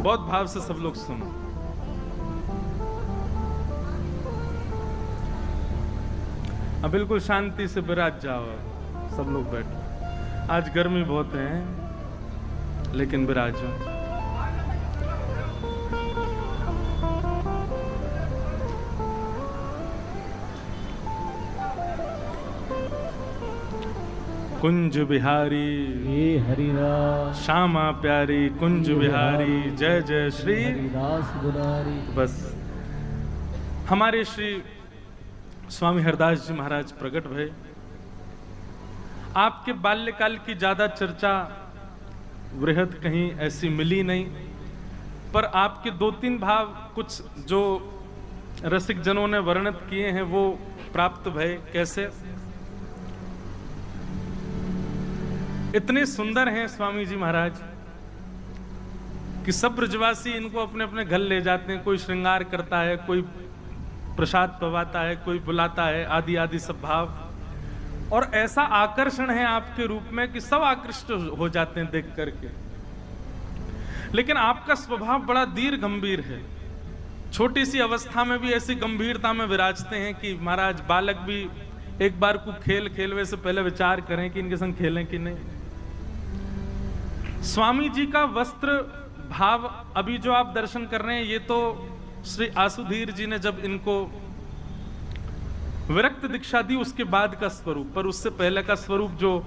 बहुत भाव से सब लोग सुनो। अब बिल्कुल शांति से विराज जाओ, सब लोग बैठो। आज गर्मी बहुत है लेकिन विराजो। कुंज बिहारी हे हरिदास, श्यामा प्यारी कुंज बिहारी, जय जय श्री हरिदास दुलारी। बस हमारे श्री स्वामी हरदास जी महाराज प्रकट भय। आपके बाल्यकाल की ज्यादा चर्चा वृहद कहीं ऐसी मिली नहीं, पर आपके 2-3 भाव कुछ जो रसिक जनों ने वर्णित किए हैं वो प्राप्त भय। कैसे? इतने सुंदर हैं स्वामी जी महाराज कि सब ब्रजवासी इनको अपने अपने घर ले जाते हैं। कोई श्रृंगार करता है, कोई प्रसाद पवाता है, कोई बुलाता है, आदि आदि सब भाव। और ऐसा आकर्षण है आपके रूप में कि सब आकृष्ट हो जाते हैं देख करके। लेकिन आपका स्वभाव बड़ा धीर गंभीर है। छोटी सी अवस्था में भी ऐसी गंभीरता में विराजते हैं कि महाराज बालक भी एक बार को खेल खेलवे से पहले विचार करें कि इनके संग खेलें कि नहीं। स्वामी जी का वस्त्र भाव अभी जो आप दर्शन कर रहे हैं, ये तो श्री आसुधीर जी ने जब इनको विरक्त दीक्षा दी उसके बाद का स्वरूप, पर उससे पहले का स्वरूप जो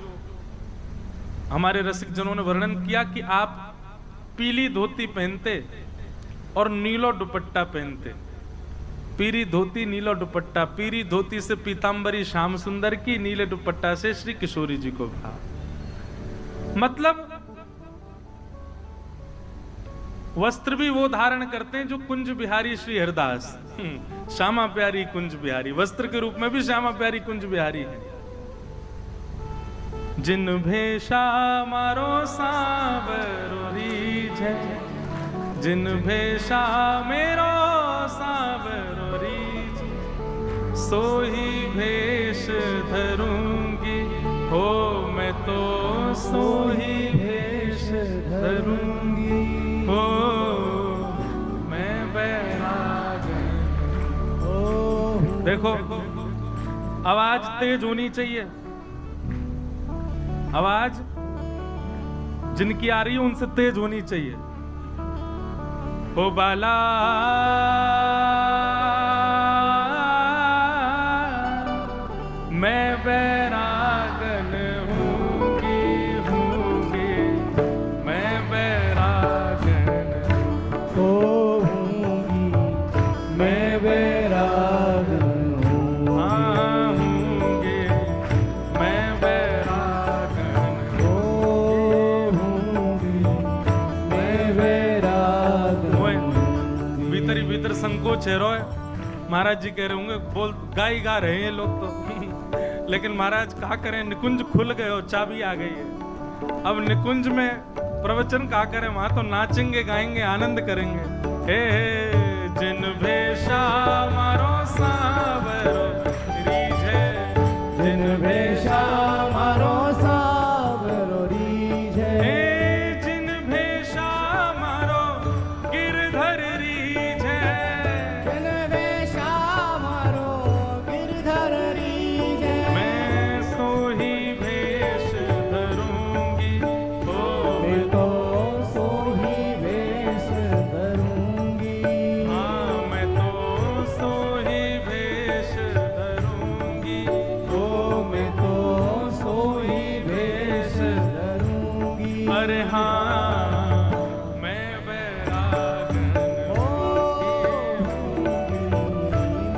हमारे रसिक जनों ने वर्णन किया कि आप पीली धोती पहनते और नीलो दुपट्टा पहनते। पीली धोती नीलो दुपट्टा, पीली धोती से पीतांबरी श्याम सुंदर की, नीले दुपट्टा से श्री किशोरी जी को भाव। मतलब वस्त्र भी वो धारण करते हैं जो कुंज बिहारी श्री हरदास, श्यामा प्यारी कुंज बिहारी, वस्त्र के रूप में भी श्यामा प्यारी कुंज बिहारी है। जिन भेषा मारो सावरो रीझे, जिन भेषा मेरो सावरो रीझे, सोही भेष धरूंगी हो मैं तो, सोही भेष धरूंगी हो मैं बैराग। देखो आवाज तेज होनी चाहिए। आवाज जिनकी आ रही है उनसे तेज होनी चाहिए। ओ बाला मैं बैरागन हूँगी, मैं बैरागन होऊंगी, मैं बैरागन हूँगी, मैं बैरागन होऊंगी, मैं बैरागन। भीतर ही भीतर संकोच है रोए। महाराज जी कह रहे होंगे बोल गाई गा रहे हैं ये लोग तो लेकिन महाराज कहा करें, निकुंज खुल गए और चाबी आ गई है। अब निकुंज में प्रवचन कहा करें, वहां तो नाचेंगे गाएंगे आनंद करेंगे। हे जिन भेषा मारो सावरो रीझे, जिन भेषा मारो सावरो रीझे, जिन भेषा मारो गिरधर रीझे, जिन भेषा मारो गिरधर रीझे, मैं सोही भेष धरूंगी हो मैं तो सोही भेष धरूंगी, हाँ मैं तो सोही भेष धरूंगी ओ मैं तो सोही भेष धरूंगी। अरे हाँ मैं बैरागन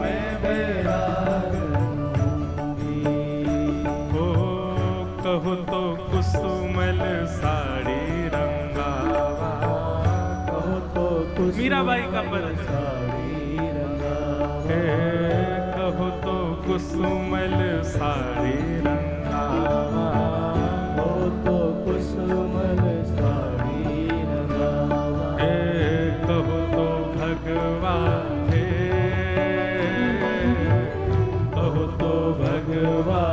मैं बैरागन हो। कहो तो कुसुमल साड़ी रंगावा, कहो तो कुछ मीराबाई का पद। साड़ी रंगावा, कहो तो कुसुमल साड़ी रंगावा, कहो तो कुसुमल साड़ी रंगावा, कहो तो भगवा है, कहो तो भगवा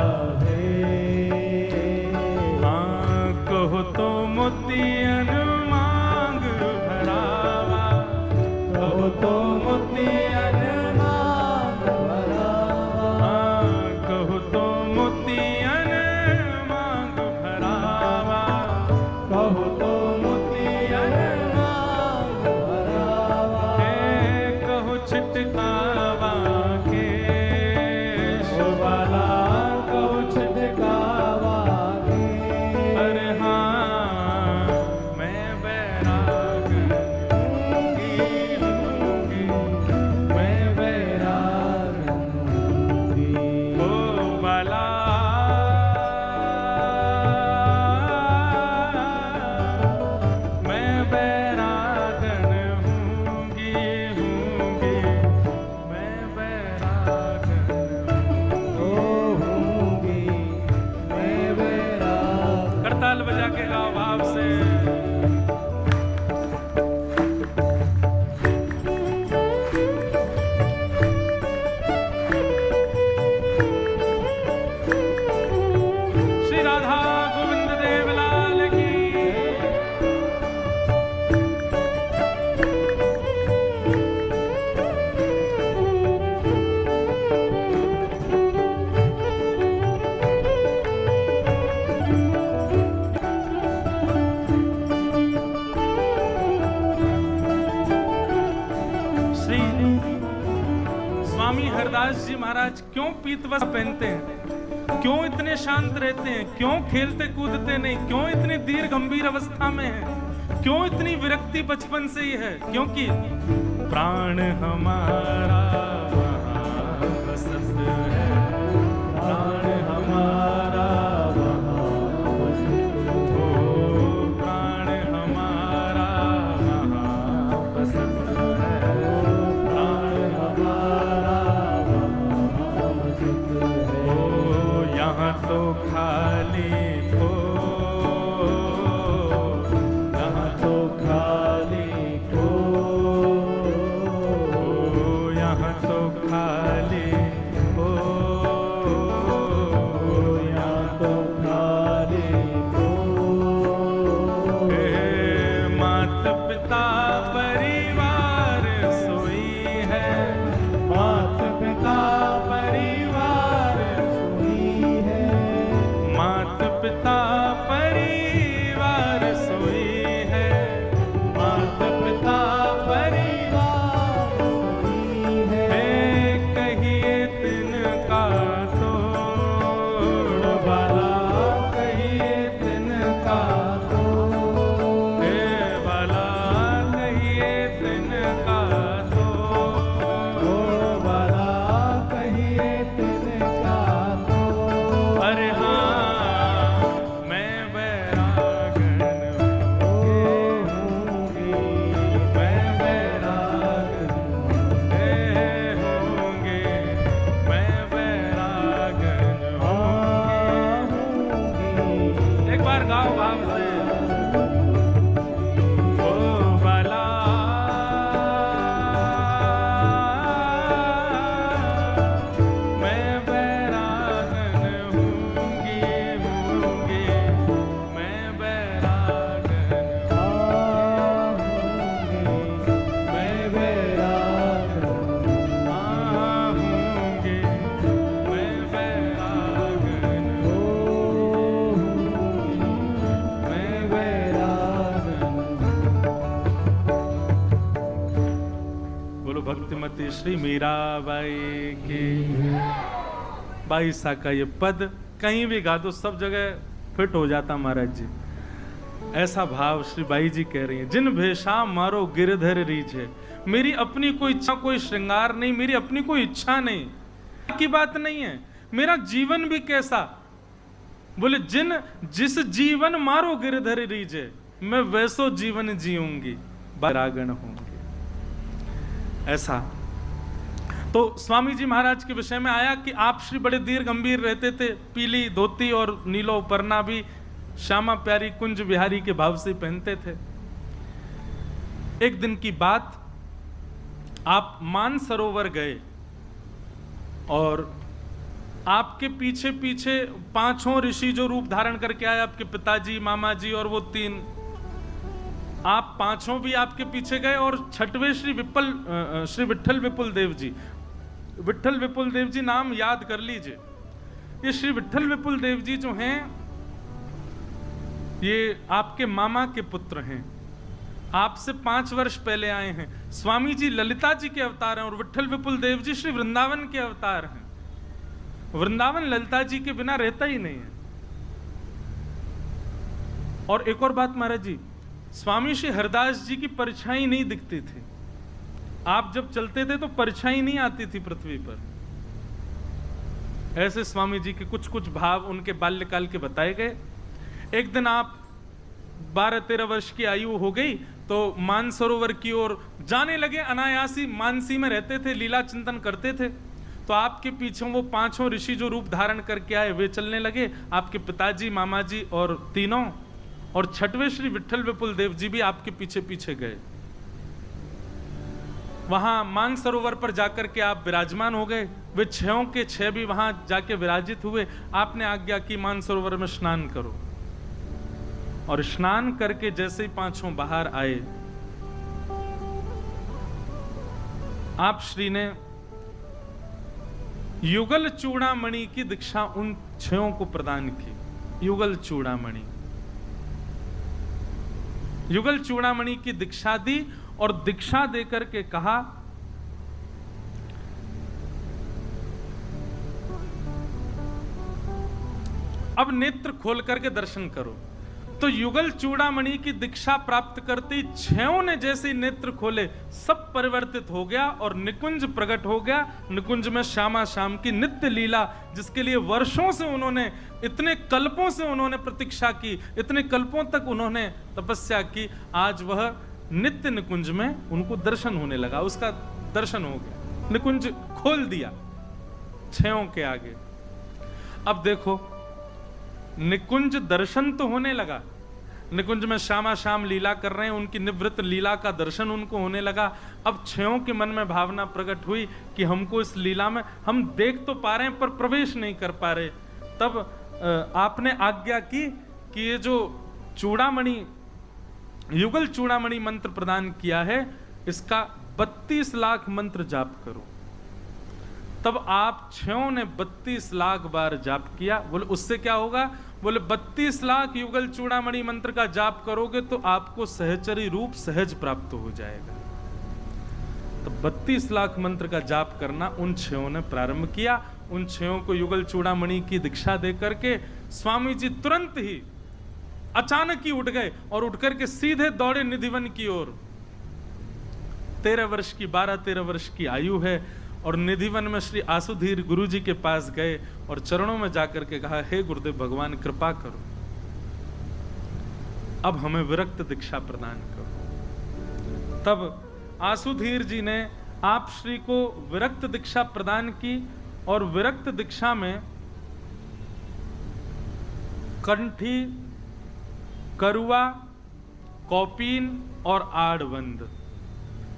हाँ, कहो तो मोतियन मांग भरा स्वामी हरदास जी महाराज क्यों पीत वस्त्र पहनते हैं, क्यों इतने शांत रहते हैं, क्यों खेलते कूदते नहीं, क्यों इतनी धीर गंभीर अवस्था में है, क्यों इतनी विरक्ति बचपन से ही है? क्योंकि प्राण हमारा वहाँ बसत है, प्राण हमारा वहाँ बसत है, प्राण हमारा वहाँ बसत है, प्राण हमारा वहाँ बसत है। यहाँ तो खाली हो, यहाँ तो खाली को, यहाँ तो खाली हो, यहाँ तो खाली को। माता पिता परिवार सोई है, मात पिता परिवार सोई है, मात पिता परिवार सोई है, मात पिता परिवार सोई है। कहिए तिनका तोड़ बाला कहिए तिनका तोड़, वाला, कहिए तिनका तोड़। बाला कहिए तिनका तोड़। अरे हाँ, मैं बैरागन होंगे, मैं बैरागन होंगे, मैं बैरागन होंगे। एक बार गाओ भाव से। ओ बाला, मैं बैरागन हूँगी, मैं बैरागन मैं बैरागन हूँगी, मैं बैरागन मैं बैरागन। बोलो भक्तिमती श्री मीराबाई की। 22 का ये पद कहीं भी गा दो सब जगह फिट हो जाता महाराज जी। ऐसा भाव श्री बाई जी कह रही हैं, जिन भेषा मारो गिरधर रीझे। मेरी अपनी कोई इच्छा, कोई श्रृंगार नहीं, मेरी अपनी कोई इच्छा नहीं की बात नहीं है। मेरा जीवन भी कैसा, बोले जिस जीवन मारो गिरधर रीझे, मैं वैसो जीवन जीऊंगी, बैरागन होंगे। ऐसा तो स्वामी जी महाराज के विषय में आया कि आप श्री बड़े धीर गंभीर रहते थे, पीली धोती और नीलो परना भी श्यामा प्यारी कुंज बिहारी के भाव से पहनते थे। एक दिन की बात, आप मानसरोवर गए और आपके पीछे पीछे 5 ऋषि जो रूप धारण करके आए, आपके पिताजी, मामा जी और वो 3, आप 5 भी आपके पीछे गए। और 6वें श्री विठ्ठल विपुल देव जी, विठ्ठल विपुल देव जी नाम याद कर लीजिए। ये श्री विठ्ठल विपुल देव जी जो हैं, ये आपके मामा के पुत्र हैं, आपसे 5 वर्ष पहले आए हैं। स्वामी जी ललिता जी के अवतार हैं और विठ्ठल विपुल देव जी श्री वृंदावन के अवतार हैं। वृंदावन ललिता जी के बिना रहता ही नहीं है। और एक और बात महाराज जी, स्वामी श्री हरदास जी की परछाई नहीं दिखती थी। आप जब चलते थे तो परछाई नहीं आती थी पृथ्वी पर। ऐसे स्वामी जी के कुछ कुछ भाव उनके बाल्यकाल के बताए गए। एक दिन आप 12-13 वर्ष की आयु हो गई तो मानसरोवर की ओर जाने लगे। अनायासी मानसी में रहते थे, लीला चिंतन करते थे। तो आपके पीछे वो 5 ऋषि जो रूप धारण करके आए वे चलने लगे, आपके पिताजी, मामा जी और तीनों। और 6वें श्री विठ्ठल विपुल देव जी भी आपके पीछे पीछे गए। वहां मानसरोवर पर जाकर के आप विराजमान हो गए। वे 6 के 6 भी वहां जाके विराजित हुए। आपने आज्ञा की मानसरोवर में स्नान करो। और स्नान करके जैसे ही 5 बाहर आए, आप श्री ने युगल चूड़ामणि की दीक्षा उन 6 को प्रदान की। युगल चूड़ामणि, युगल चूड़ामणि की दीक्षा दी और दीक्षा देकर के कहा अब नेत्र खोल करके दर्शन करो। तो युगल चूड़ामणि की दीक्षा प्राप्त करती छयों ने जैसे नेत्र खोले, सब परिवर्तित हो गया और निकुंज प्रकट हो गया। निकुंज में श्यामा श्याम की नित्य लीला, जिसके लिए वर्षों से उन्होंने, इतने कल्पों से उन्होंने प्रतीक्षा की, इतने कल्पों तक उन्होंने तपस्या की, आज वह नित्य निकुंज में उनको दर्शन होने लगा। उसका दर्शन हो गया, निकुंज खोल दिया छयों के आगे। अब देखो, निकुंज दर्शन तो होने लगा, निकुंज में श्यामा श्याम लीला कर रहे हैं, उनकी निवृत्त लीला का दर्शन उनको होने लगा। अब छयों के मन में भावना प्रकट हुई कि हमको इस लीला में, हम देख तो पा रहे हैं पर प्रवेश नहीं कर पा रहे। तब आपने आज्ञा की कि ये जो चूड़ामणि, युगल चूड़ामणि मंत्र प्रदान किया है, इसका 32 लाख मंत्र जाप करो। तब आप छयों ने 32 लाख बार जाप किया। बोले उससे क्या होगा? बोले 32 लाख युगल चूड़ामणि मंत्र का जाप करोगे तो आपको सहचरी रूप सहज प्राप्त हो जाएगा। तो 32 लाख मंत्र का जाप करना उन छयों ने प्रारंभ किया। उन छयों को युगल चूड़ामणि की दीक्षा दे करके स्वामी जी तुरंत ही अचानक ही उठ गए और उठ करके सीधे दौड़े निधिवन की ओर। 13 वर्ष की, 12-13 वर्ष की आयु है, और निधिवन में श्री आसुधीर गुरु जी के पास गए और चरणों में जाकर के कहा, हे गुरुदेव भगवान कृपा करो, अब हमें विरक्त दीक्षा प्रदान करो। तब आसुधीर जी ने आप श्री को विरक्त दीक्षा प्रदान की और विरक्त दीक्षा में कंठी, करुआ, कौपीन और आड़बंद,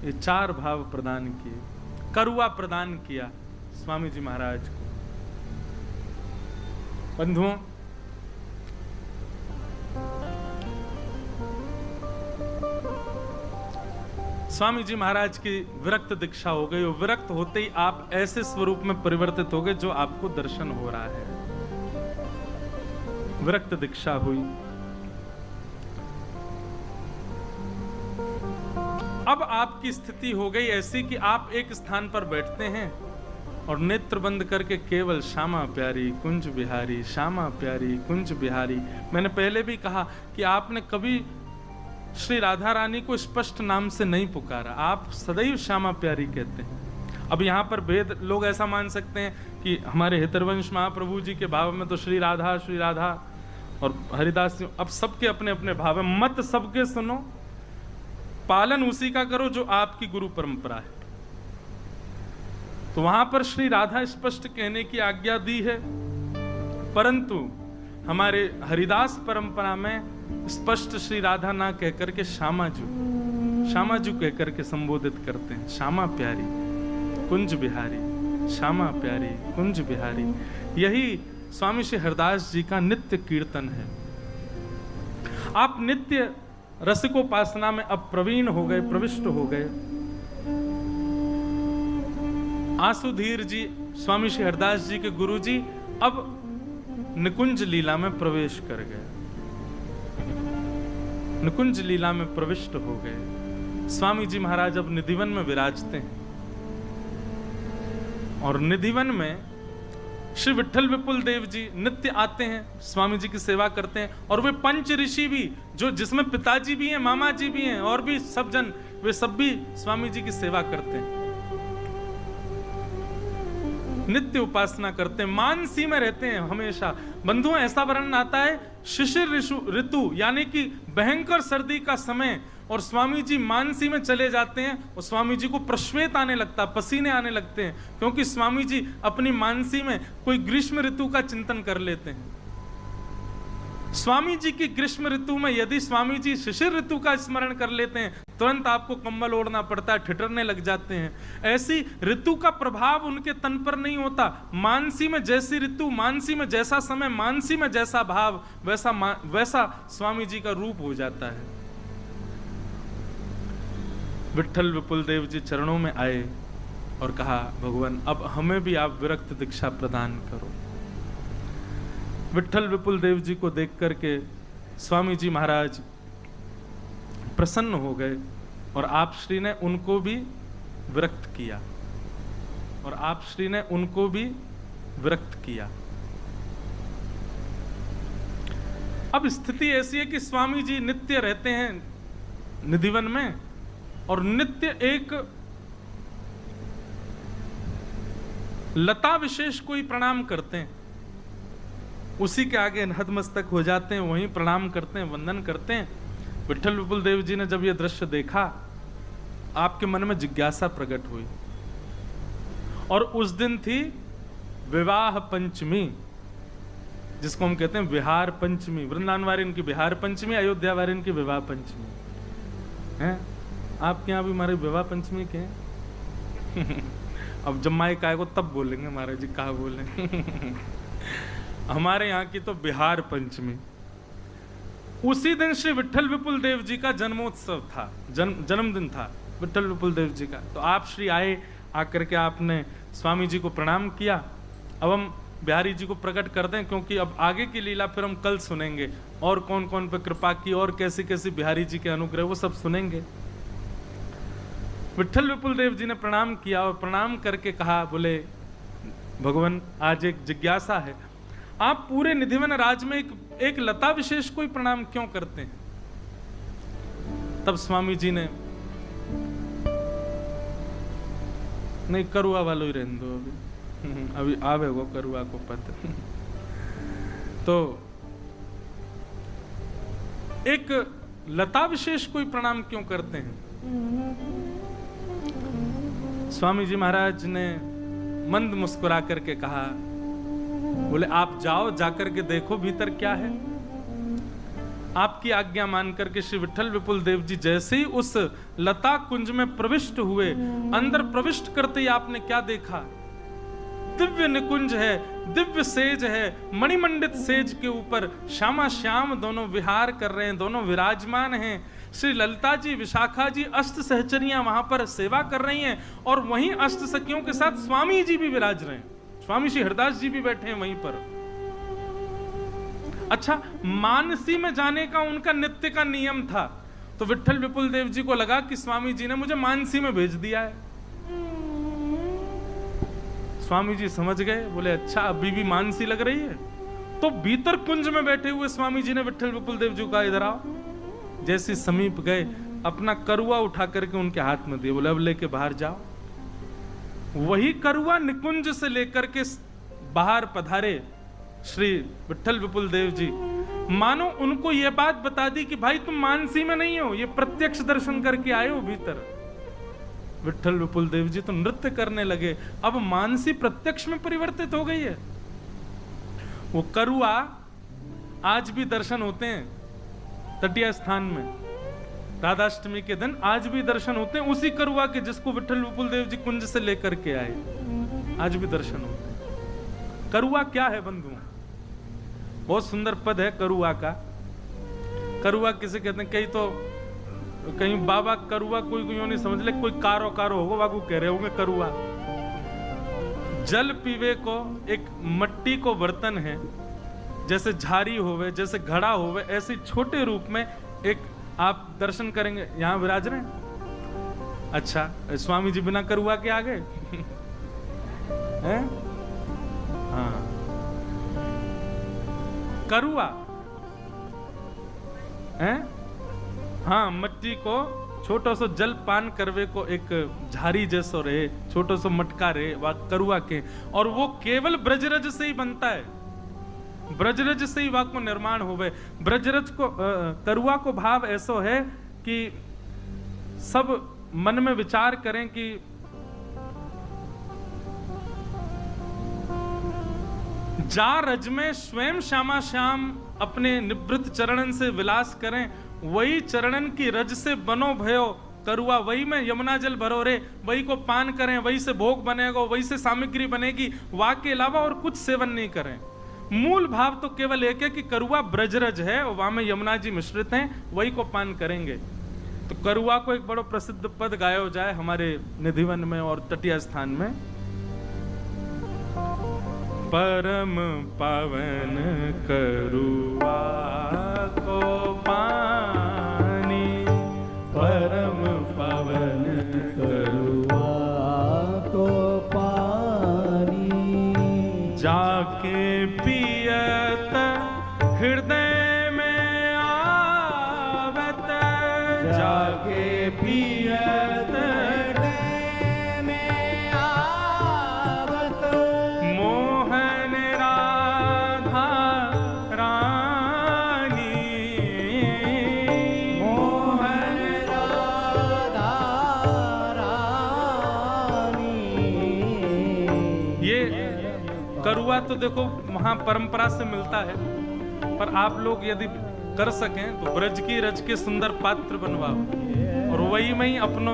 ये 4 भाव प्रदान किए। करुआ प्रदान किया स्वामी जी महाराज को। बंधुओं, स्वामी जी महाराज की विरक्त दीक्षा हो गई और विरक्त होते ही आप ऐसे स्वरूप में परिवर्तित हो गए जो आपको दर्शन हो रहा है। विरक्त दीक्षा हुई। अब आपकी स्थिति हो गई ऐसी कि आप एक स्थान पर बैठते हैं और नेत्र बंद करके केवल श्यामा प्यारी कुंज बिहारी, श्यामा प्यारी कुंज बिहारी। मैंने पहले भी कहा कि आपने कभी श्री राधा रानी को स्पष्ट नाम से नहीं पुकारा, आप सदैव श्यामा प्यारी कहते हैं। अब यहाँ पर भेद, लोग ऐसा मान सकते हैं कि हमारे हितरवंश महाप्रभु जी के भाव में तो श्री राधा और हरिदास, अब सबके अपने अपने भाव है। मत सबके सुनो, पालन उसी का करो जो आपकी गुरु परंपरा है। तो वहां पर श्री राधा स्पष्ट कहने की आज्ञा दी है, परंतु हमारे हरिदास परंपरा में स्पष्ट श्री राधा ना कहकर के श्यामा जू कहकर के संबोधित करते हैं। श्यामा प्यारी कुंज बिहारी, श्यामा प्यारी कुंज बिहारी, यही स्वामी श्री हरदास जी का नित्य कीर्तन है। आप नित्य रसिकोपासना में अब प्रवीण हो गए, प्रविष्ट हो गए। आसुधीर जी, स्वामी श्री हरदास जी के गुरु जी, अब निकुंज लीला में प्रवेश कर गए, निकुंज लीला में प्रविष्ट हो गए। स्वामी जी महाराज अब निधिवन में विराजते हैं और निधिवन में श्री विठल विपुल देव जी नित्य आते हैं, स्वामी जी की सेवा करते हैं। और वे पंच ऋषि भी, जो जिसमें पिताजी भी हैं, मामा जी भी हैं और भी सब जन, वे सब भी स्वामी जी की सेवा करते हैं, नित्य उपासना करते हैं, मानसी में रहते हैं हमेशा। बंधुओं, ऐसा वर्णन आता है शिशिर ऋतु यानी कि भयंकर सर्दी का समय, और स्वामी जी मानसी में चले जाते हैं और स्वामी जी को प्रश्वेत आने लगता, पसीने आने लगते हैं, क्योंकि स्वामी जी अपनी मानसी में कोई ग्रीष्म ऋतु का चिंतन कर लेते हैं। स्वामी जी की ग्रीष्म ऋतु में यदि स्वामी जी शिशिर ऋतु का स्मरण कर लेते हैं, तुरंत आपको कंबल ओढ़ना पड़ता है, ठिठुरने लग जाते हैं। ऐसी ऋतु का प्रभाव उनके तन पर नहीं होता। मानसी में जैसी ऋतु, मानसी में जैसा समय, मानसी में जैसा भाव, वैसा स्वामी जी का रूप हो जाता है। विठल विपुल देव जी चरणों में आए और कहा, भगवान अब हमें भी आप विरक्त दीक्षा प्रदान करो। विठल विपुल देव जी को देख करके स्वामी जी महाराज प्रसन्न हो गए और आप श्री ने उनको भी विरक्त किया, और आप श्री ने उनको भी विरक्त किया। अब स्थिति ऐसी है कि स्वामी जी नित्य रहते हैं निधिवन में और नित्य एक लता विशेष को ही प्रणाम करते हैं, उसी के आगे नतमस्तक हो जाते हैं, वहीं प्रणाम करते हैं, वंदन करते हैं। विट्ठल विपुल देव जी ने जब यह दृश्य देखा, आपके मन में जिज्ञासा प्रकट हुई और उस दिन थी विवाह पंचमी, जिसको हम कहते हैं विहार पंचमी। वृंदावन वारिन की विहार पंचमी, अयोध्या वारिन की विवाह पंचमी है। आपके यहाँ भी हमारे विवाह पंचमी के हैं? अब जब माइक आएगा तब बोलेंगे महाराज जी, कहा बोले। हमारे यहाँ की तो बिहार पंचमी। उसी दिन श्री विट्ठल विपुल देव जी का जन्मोत्सव था, जन्मदिन था विट्ठल विपुल देव जी का। तो आप श्री आए, आकर के आपने स्वामी जी को प्रणाम किया। अब हम बिहारी जी को प्रकट कर दें, क्योंकि अब आगे की लीला फिर हम कल सुनेंगे, और कौन कौन पे कृपा की और कैसी कैसी बिहारी जी के अनुग्रह, वो सब सुनेंगे। विट्ठल विपुल देव जी ने प्रणाम किया और प्रणाम करके कहा, बोले भगवान आज एक जिज्ञासा है, आप पूरे निधिवन राज में एक लता विशेष को ही प्रणाम क्यों करते हैं? तब स्वामी जी ने, नहीं करुआ वालो ही रहने दो, अभी आवे वो करुआ को पता। तो एक लता विशेष को ही प्रणाम क्यों करते हैं? स्वामी जी महाराज ने मंद मुस्कुरा करके कहा, बोले आप जाओ, जाकर के देखो भीतर क्या है। आपकी आज्ञा मान करके श्री विट्ठल विपुल देव जी जैसे ही उस लता कुंज में प्रविष्ट हुए, अंदर प्रविष्ट करते ही आपने क्या देखा? दिव्य निकुंज है, दिव्य सेज है, मणिमंडित सेज के ऊपर श्यामा श्याम दोनों विहार कर रहे हैं, दोनों विराजमान हैं। श्री ललिता जी, विशाखा जी, अष्ट सहचरियां वहां पर सेवा कर रही हैं, और वहीं अष्ट सखियों के साथ स्वामी जी भी विराज रहे हैं। स्वामी श्री हरदास जी भी बैठे हैं वहीं पर। अच्छा, मानसी में जाने का उनका नित्य का नियम था, तो विट्ठल विपुल देव जी को लगा कि स्वामी जी ने मुझे मानसी में भेज दिया है। स्वामी जी समझ गए, बोले अच्छा अभी भी मानसी लग रही है। तो भीतर कुंज में बैठे हुए स्वामी जी ने विट्ठल विपुल देव जी को कहा, इधर आओ। जैसे समीप गए, अपना करुआ उठा करके उनके हाथ में दिए, बोले अब लेके बाहर जाओ। वही करुआ निकुंज से लेकर के बाहर पधारे श्री विट्ठल विपुल देव जी। मानो उनको यह बात बता दी कि भाई तुम मानसी में नहीं हो, ये प्रत्यक्ष दर्शन करके आए हो भीतर। विट्ठल विपुल देव जी तो नृत्य करने लगे। अब मानसी प्रत्यक्ष में परिवर्तित हो गई है। वो करुआ आज भी दर्शन होते हैं तटीय स्थान में, राधाष्टमी के दिन आज भी दर्शन होते हैं उसी करुआ के जिसको विट्ठल विपुल देव जी कुंज से लेकर के आए, आज भी दर्शन होते हैं। करुआ क्या है बंधु? बहुत सुंदर पद है करुआ का। करुआ किसे कहते हैं? कहीं बाबा करुआ कोई नहीं समझ ले, कोई कारो कारो होगा वागू कह रहे होंगे करुआ। जल पीवे को एक मट्टी को बर्तन है, जैसे झारी होवे, जैसे घड़ा होवे, ऐसे छोटे रूप में एक आप दर्शन करेंगे। यहां विराज रहे हैं। अच्छा, स्वामी जी बिना करुआ के आ गए हैं? हाँ, करुआ है। हाँ, मट्टी को छोटो सो जल पान करवे को एक झारी जैसो रहे, छोटो सो मटका रहे, वह करुआ के, और वो केवल ब्रजरज से ही बनता है। ब्रजरज से ही वाक को निर्माण होवे। ब्रजरज को करुआ को भाव ऐसो है कि सब मन में विचार करें कि जा रज में स्वयं श्यामा श्याम अपने निवृत्त चरणन से विलास करें, वही चरणन की रज से बनो भयो करुआ, वही में यमुना जल भरो रे, वही को पान करें, वही से भोग बनेगा, वही से सामग्री बनेगी, वा के अलावा और कुछ सेवन नहीं करें। मूल भाव तो केवल एक है कि करुआ ब्रजरज है और वहां में यमुना जी मिश्रित हैं, वही को पान करेंगे। तो करुआ को एक बड़ा प्रसिद्ध पद गाया जाए हमारे निधिवन में और तटीय स्थान में। परम पावन करुआ को पानी, परम पावन करुआ को पानी, जाके पियत हृदय में करुआ तो देखो वहां परंपरा से मिलता है, पर आप लोग यदि कर सकें तो ब्रज की रज के सुंदर पात्र बनवाओ और वही में ही अपनो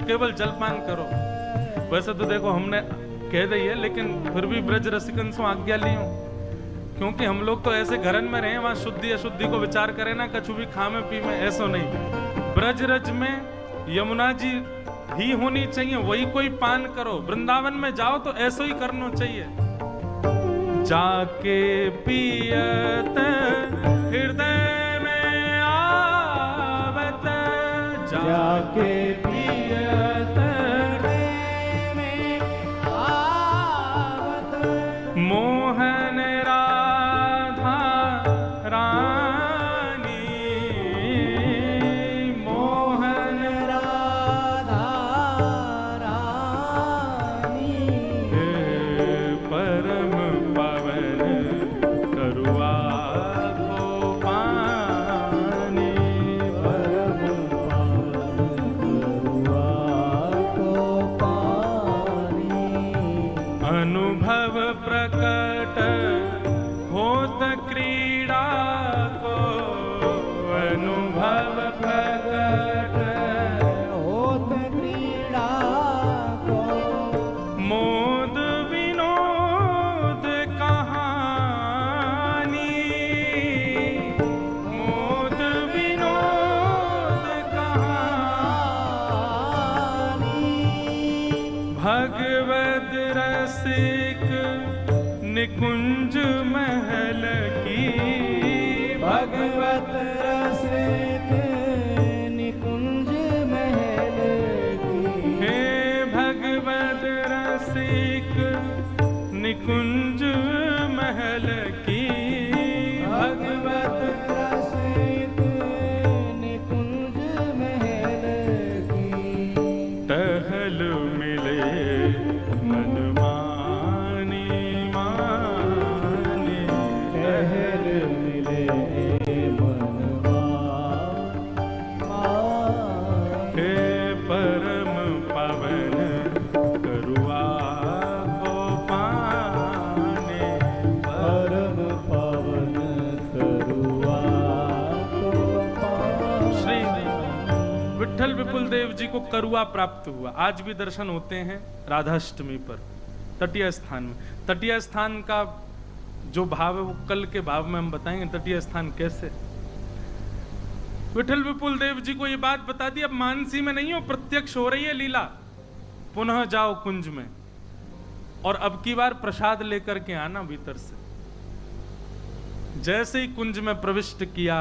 केवल जलपान करो। वैसे तो देखो हमने कह दी है, लेकिन फिर भी ब्रज रसिकन से आज्ञा ली हूं, क्योंकि हम लोग तो ऐसे घरन में रहे वहां शुद्धि अशुद्धि को विचार करें ना, कछु भी खामे पी में ऐसा नहीं। ब्रज रज में यमुना जी ही होनी चाहिए, वही कोई पान करो। वृंदावन में जाओ तो ऐसा ही करना चाहिए। जाके पियत हृदय में आवत, जाके पियत हृदय में आवत, मोहन राधा रानी, मोहन राधा रानी, परम पावन करुआ को पानी, परम पावन करुआ को पानी, अनुभव प्रकट होत क्रीड़ा को, अनुभव प्रकट होत क्रीड़ा को, मोद विनोद कहानी, मोद विनोद कहानी, भगवद रसिक निकुंज महल की, भगवत रसिक निकुंज महल की, हे भगवद रसिक निकुंज महल की, भगवत रसिक निकुंज महल की, टहल मिले मन मानी मानी, टहल मिले मनवा हे परम पावन करुआ को पाने, परम पावन करुआ को पानी। श्री विठ्ठल विपुल देव जी को करुआ प्राप्त हुआ। आज भी दर्शन होते हैं राधाष्टमी पर तटीय स्थान में। तटीय स्थान का जो भाव है वो कल के भाव में हम बताएंगे, तटीय स्थान कैसे। विठ्ठल विपुल देव जी को ये बात बता दी, अब मानसी में नहीं हो, प्रत्यक्ष हो रही है लीला। पुनः जाओ कुंज में और अब की बार प्रसाद लेकर के आना भीतर से। जैसे ही कुंज में प्रविष्ट किया,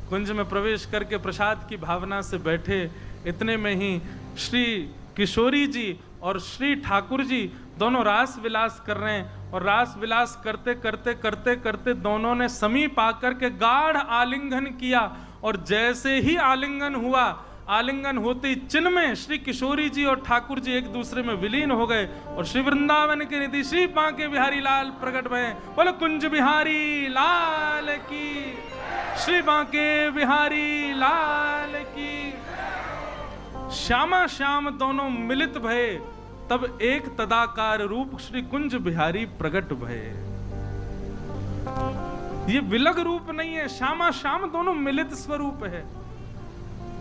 कुंज में प्रवेश करके प्रसाद की भावना से बैठे, इतने में ही श्री किशोरी जी और श्री ठाकुर जी दोनों रास विलास कर रहे हैं, और रास विलास करते करते करते करते दोनों ने समीप आकर के गाढ़ आलिंगन किया। और जैसे ही आलिंगन हुआ, आलिंगन होते ही चिन्ह में श्री किशोरी जी और ठाकुर जी एक दूसरे में विलीन हो गए और श्री वृंदावन के निधि श्री बांके बिहारी लाल प्रकट भये। बोलो कुंज बिहारी लाल की, श्री बांके बिहारी लाल की। श्यामा श्याम दोनों मिलित भये, तब एक तदाकार रूप श्री कुंज बिहारी प्रकट भये। ये विलग रूप नहीं है, श्यामा श्याम दोनों मिलित स्वरूप है।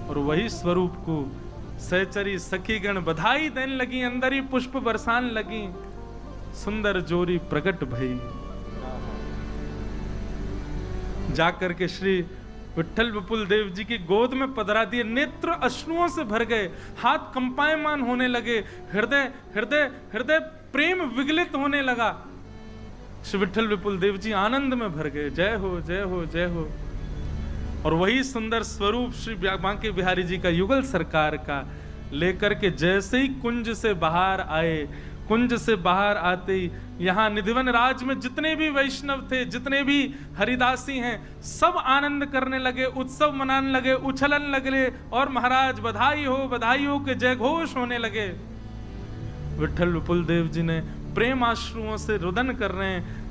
और वही स्वरूप को सहचरी सखीगण बधाई देने लगी, अंदर ही पुष्प बरसान लगी, सुंदर जोरी प्रकट भई। जाकर के श्री विठ्ठल विपुल देव जी की गोद में पधरा दिए, नेत्र अश्रुओं से भर गए, हाथ कंपायमान होने लगे, हृदय हृदय हृदय प्रेम विगलित होने लगा। श्री विठ्ठल विपुल देव जी आनंद में भर गए, जय हो जय हो जय हो। और वही सुंदर स्वरूप श्री बांके बिहारी जी का युगल सरकार का लेकर के जैसे ही कुंज से बाहर आए, कुंज से बाहर आते ही यहाँ निधिवन राज में जितने भी वैष्णव थे, जितने भी हरिदासी हैं, सब आनंद करने लगे, उत्सव मनाने लगे, उछलन लगे, और महाराज बधाई हो के जय घोष होने लगे। विठ्ठल विपुल देव जी ने प्रेम आश्रुओं से रुदन कर रहे हैं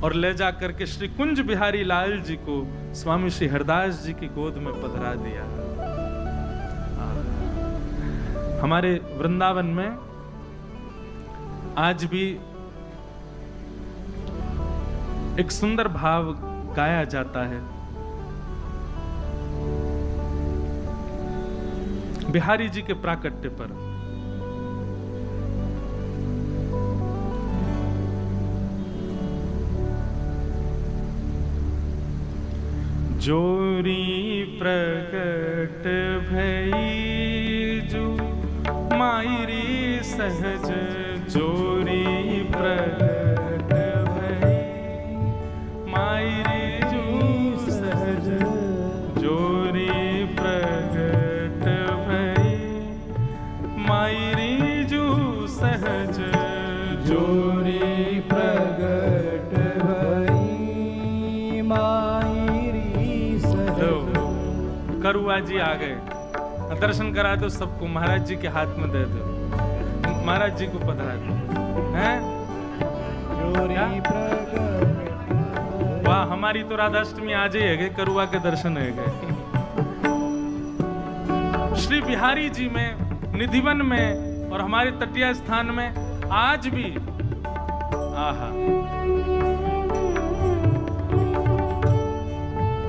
और ले जा करके श्री कुंज बिहारी लाल जी को स्वामी श्री हरदास जी की गोद में पधरा दिया। हमारे वृंदावन में आज भी एक सुंदर भाव गाया जाता है। बिहारी जी के प्राकट्य पर। जोरी प्रकट भई जो मायरी सहज, जोरी प्रकट भई मायरी जो सहज, जोरी प्रकट भई मायरी जो सहज, जोरी प्रगट भई मायरी सहज। करुआ जी आ गए, दर्शन करा दो सबको, महाराज जी के हाथ में दे दो, महाराज जी को पधरा दो, हैं? जोरी प्रगट वाह, हमारी तो राधाष्टमी आज ही है गए, करुआ के दर्शन है गए। श्री बिहारी जी में, निधिवन में और हमारे तटीय स्थान में आज भी आहा,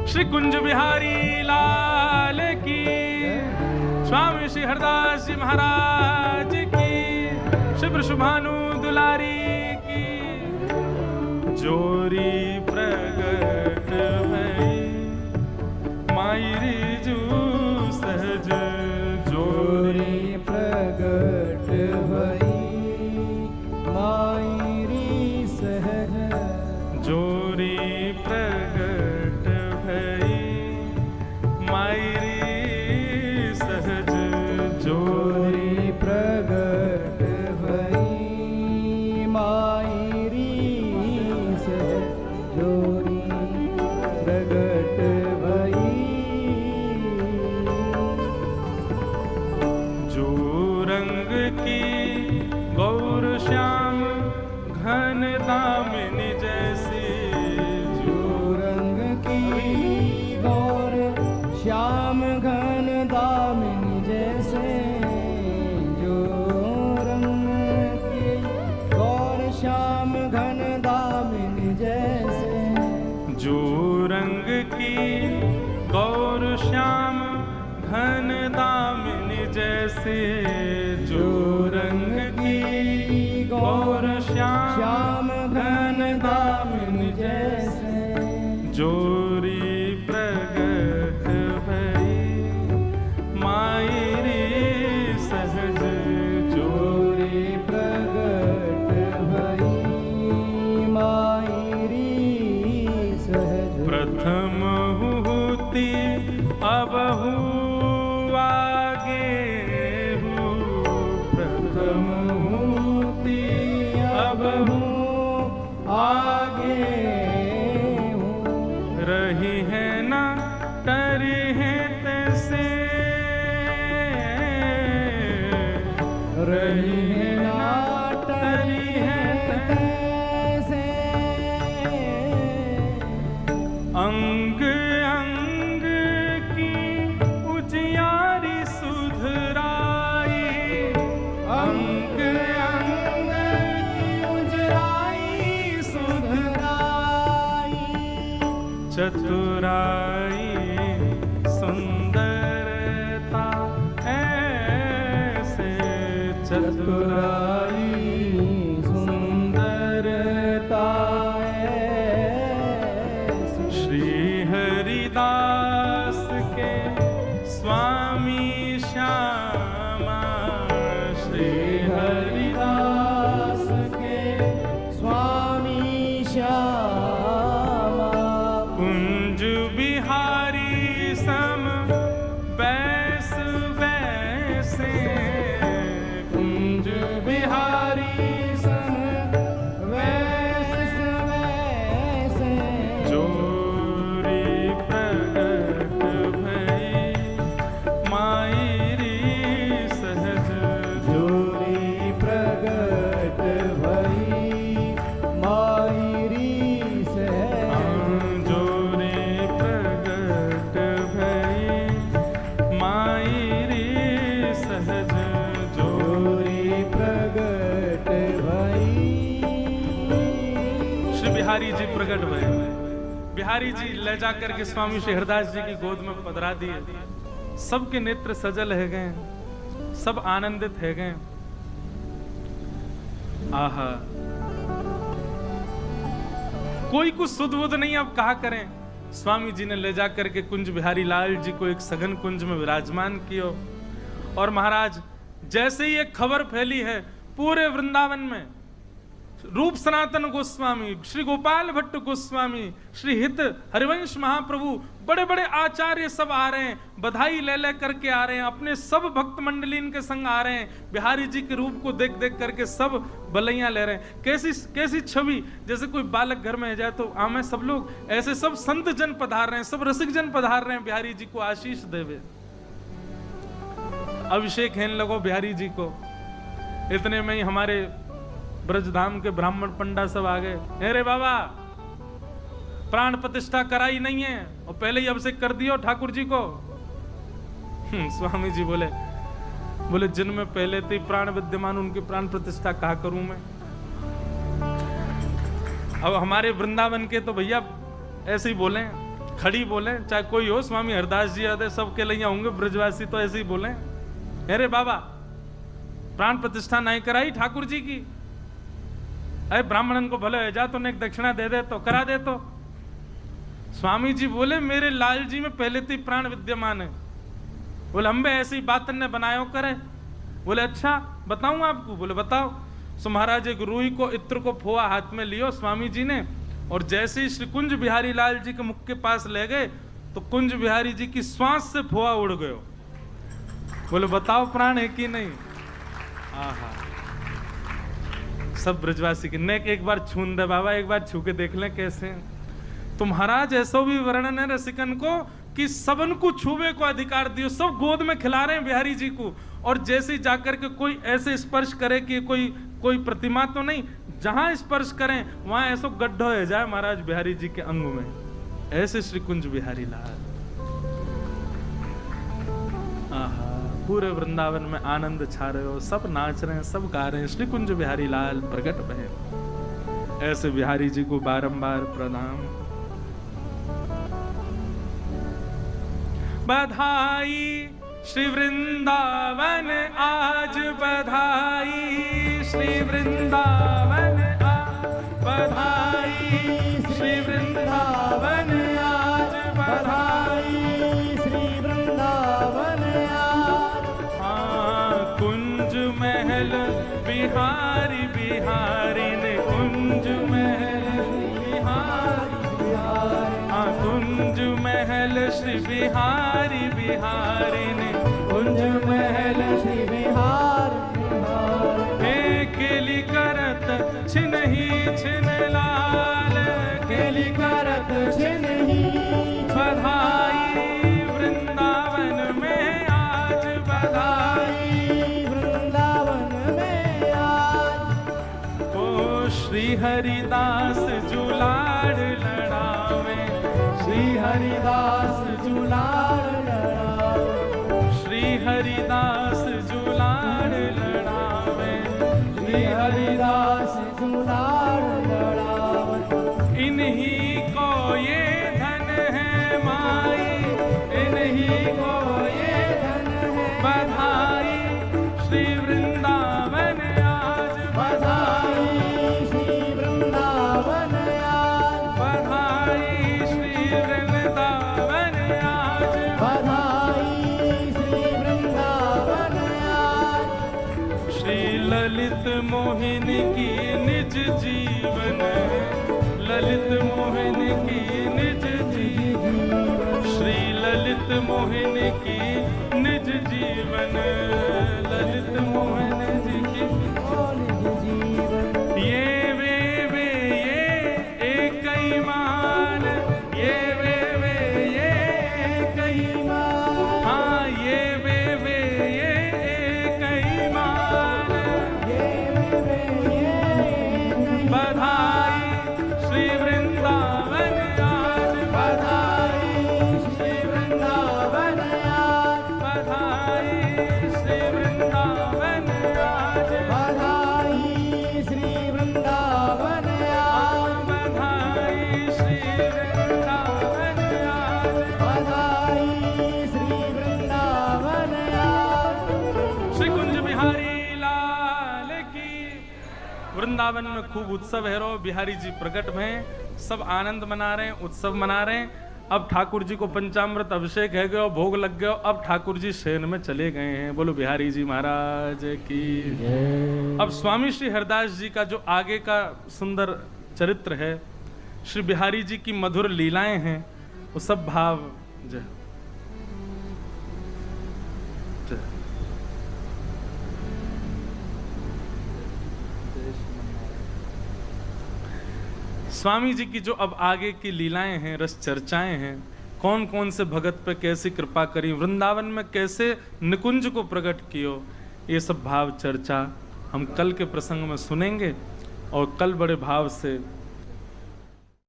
श्री कुंज बिहारी लाल की, स्वामी श्री हरदास जी महाराज की, श्री वृषभानु दुलारी की। जोरी प्रगट भई मायरी जो सहज, जोरी प्रगट भई मायरी सहज, जोरी प्रगट भई मायरी सहज, जोरी प्रगट भई मायरी सहज, जोरी प्रगट भई। जो रंग की गौर श्याम घन दामिनी जैसी, जो रंग की गौर श्याम घन दामिनी जैसे, जो रंग की गौर श्याम घन दामिनी जैसे, जो रंग की गौर श्याम घन दामिनी जैसे, जो रंग की गौर श्याम घन दामिनी जैसे, जोरी प्रगट भई मायरी सहज, जोरी प्रगट भई मायरी सहज। प्रथम हुती अबहु आगे हूँ, प्रथम हुती अबहु आगे हूँ, रही है ना डरी है तैसे, रही है ना डरी है तैसे, अंग अंग की उजियारी सुधराई, अंग अंग की उजियारी सुधराई, चतुराई सुंदरता ऐसे, चतुराई सुंदरता ऐसी। श्री हरिदास के स्वामी श्यामा, श्री हरिदास के स्वामी श्यामा, कुंज बिहारी सम बैस वैसे, कुंज बिहारी प्रकट भय। बिहारी जी ले जाकर के स्वामी श्री हरदास जी की गोद में पधरा दिए। सबके नेत्र सजल है गए, सब आनंदित है गए। आहा, कोई कुछ सुध बुध नहीं, अब कहा करें। स्वामी जी ने ले जाकर के कुंज बिहारी लाल जी को एक सघन कुंज में विराजमान किया। और महाराज, जैसे ही एक खबर फैली है पूरे वृंदावन में, रूप सनातन गोस्वामी, श्री गोपाल भट्ट गोस्वामी, श्री हित हरिवंश महाप्रभु, बड़े बड़े आचार्य सब आ रहे हैं, बधाई ले ले करके आ रहे हैं, अपने सब भक्त मंडली इनके संग आ रहे हैं। बिहारी जी के रूप को देख देख करके सब बलैया ले रहे हैं। कैसी छवि, जैसे कोई बालक घर में जाए तो आमे सब लोग, ऐसे सब संत जन पधार रहे हैं, सब रसिक जन पधार रहे हैं बिहारी जी को आशीष देवे। अभिषेक है लगो बिहारी जी को। इतने में ही हमारे ब्रजधाम के ब्राह्मण पंडा सब आ गए। अरे बाबा, प्राण प्रतिष्ठा कराई नहीं है और पहले ही अभिषेक कर दियो ठाकुर जी को। स्वामी जी बोले जिनमें पहले थे प्राण विद्यमान, उनकी प्राण प्रतिष्ठा कहा करूं मैं। अब हमारे वृंदावन के तो भैया ऐसे ही बोले, खड़ी बोले, चाहे कोई हो, स्वामी हरदास जी आते सबके लिए होंगे, ब्रजवासी तो ऐसे ही बोले। अरे बाबा, प्राण प्रतिष्ठा नहीं कराई ठाकुर जी की, अरे ब्राह्मणन को भले जा तो एक दक्षिणा दे दे तो करा दे। तो स्वामी जी बोले मेरे लाल जी में पहले से प्राण विद्यमान है। बोले हम भी ऐसी बात ने बनायो करे। बोले अच्छा बताऊं आपको? बोले बताओ। सो महाराज एक रूई को, इत्र को फोआ हाथ में लियो स्वामी जी ने, और जैसे ही श्री कुंज बिहारी लाल जी के मुख के पास ले गए तो कुंज बिहारी जी की श्वास से फोआ उड़ गयो। बोले बताओ प्राण है कि नहीं? आहा, सब ब्रजवासी के नेक एक बार छून दे बाबा, एक बार छू के देख लें कैसे। तो महाराज ऐसो भी वर्णन है रसिकन को कि सबन को छूबे को अधिकार दियो, सब गोद में खिला रहे हैं बिहारी जी को। और जैसे ही जाकर के कोई ऐसे स्पर्श करे कि कोई प्रतिमा तो नहीं, जहां स्पर्श करें वहां ऐसो गड्ढा हो जाए महाराज बिहारी जी के अंग में। ऐसे श्री कुंज बिहारी लाल। आहा, पूरे वृंदावन में आनंद छा रहे हो, सब नाच रहे हैं, सब गा रहे हैं, श्री कुंज बिहारी लाल प्रकट भय। ऐसे बिहारी जी को बारंबार प्रणाम। बधाई श्री वृंदावन आज बधाई, श्री वृंदावन बधाई, श्री वृंदावन आज बधाई, श्री वृंदावन कुंज महल बिहारी बिहारी ने, कुंज महल बिहारी बिहारी, कुंज महल श्री बिहारी बिहारी ने, कुंज महल श्री बिहारी बिहारी। केली करत छिनहि छिन लाल, केली करत छिनहि बधाई वृंदावन में आज बधाई, वृंदावन में आज। ओ श्री हरिदास जुलाड़ लड़ावे, श्री हरिदास जुलाड़ लड़ावे, श्री हरिदास जुलाड़ लड़ावे, श्री हरिदास जुलाड़ लड़ावे। इन्हीं को ये धन है माई, इन्हीं को ये धन है बधाई, श्री वृंदावन आज बधाई, श्री वृंदावन आज बधाई, श्री वृंदावन आज बधाई, श्री वृंदावन आज। श्री ललित मोहिनी की निज जीवन, ललित मोहिनी की निज जीवन, श्री ललित मोहिनी की निज जीवन, ललित मोहन जी की जीवन। ये वे ये एक ही मान, ये वे ये एक ही मान, हाँ ये वे ये एक ही मान, बधाई श्री वृंदावन आज बधाई, श्री वृंदावन आज बधाई श्री वृंदावन वृंदावन में खूब उत्सव है रो, बिहारी जी प्रकट में, सब आनंद मना रहे हैं, उत्सव मना रहे हैं। अब ठाकुर जी को पंचामृत अभिषेक है गयो, भोग लग गयो, अब ठाकुर जी शयन में चले गए हैं। बोलो बिहारी जी महाराज की। अब स्वामी श्री हरदास जी का जो आगे का सुंदर चरित्र है, श्री बिहारी जी की मधुर लीलाएं हैं, वो सब भाव जय जय। स्वामी जी की जो अब आगे की लीलाएं हैं, रस चर्चाएं हैं, कौन कौन से भगत पे कैसी कृपा करी, वृंदावन में कैसे निकुंज को प्रकट कियो, ये सब भाव चर्चा हम कल के प्रसंग में सुनेंगे और कल बड़े भाव से